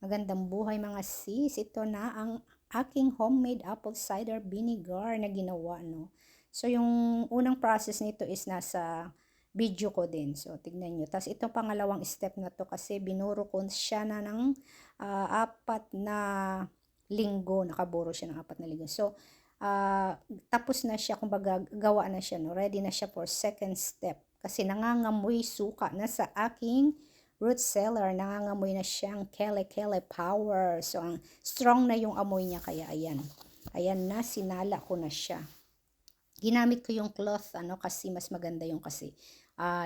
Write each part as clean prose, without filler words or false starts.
Magandang buhay mga sis. Ito na ang aking homemade apple cider vinegar na ginawa, no? So, yung unang process nito is nasa video ko din. So, tignan nyo. Tapos, itong pangalawang step na to kasi binuro ko siya na ng 4 na linggo. Nakaburo siya ng 4 na linggo. So, tapos na siya, kumbaga, gawa na siya, no? Ready na siya for second step. Kasi nangangamoy suka na sa aking root cellar, nangangamoy na siyang kele-kele power. So, ang strong na yung amoy niya, kaya ayan. Ayan na, sinala ko na siya. Ginamit ko yung cloth, kasi mas maganda yung kasi.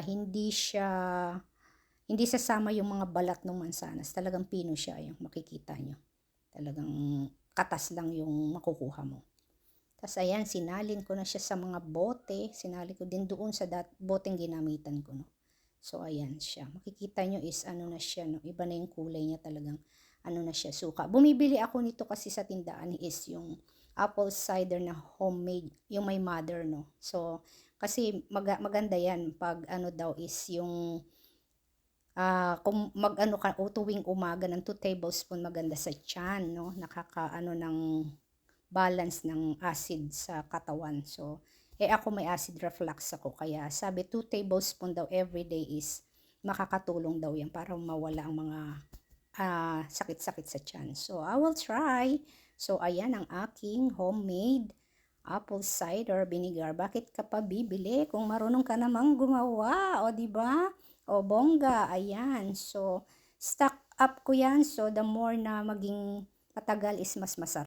Hindi sasama yung mga balat ng mansanas. Talagang pino siya, yung makikita nyo. Talagang katas lang yung makukuha mo. Tapos ayan, sinalin ko na siya sa mga bote. Sinalin ko din doon sa boteng ginamitan ko, no. So, ayan siya. Makikita nyo is ano na siya, no? Iba na yung kulay niya, talagang ano na siya, suka. Bumibili ako nito kasi sa tindahan is yung apple cider na homemade, yung may mother, no? So, kasi maganda yan pag ano daw is yung kung mag-ano ka tuwing umaga ng 2 tablespoon maganda sa tiyan, no? Nakakaano ng balance ng acid sa katawan. So, ako may acid reflux ako, kaya sabi 2 tablespoon daw every day is makakatulong daw yan para mawala ang mga sakit-sakit sa tiyan. So, I will try. So, ayan ang aking homemade apple cider vinegar. Bakit ka pa bibili kung marunong ka namang gumawa? O, di ba? O, bongga. Ayan. So, stock up ko yan. So, the more na maging matagal is mas masarap.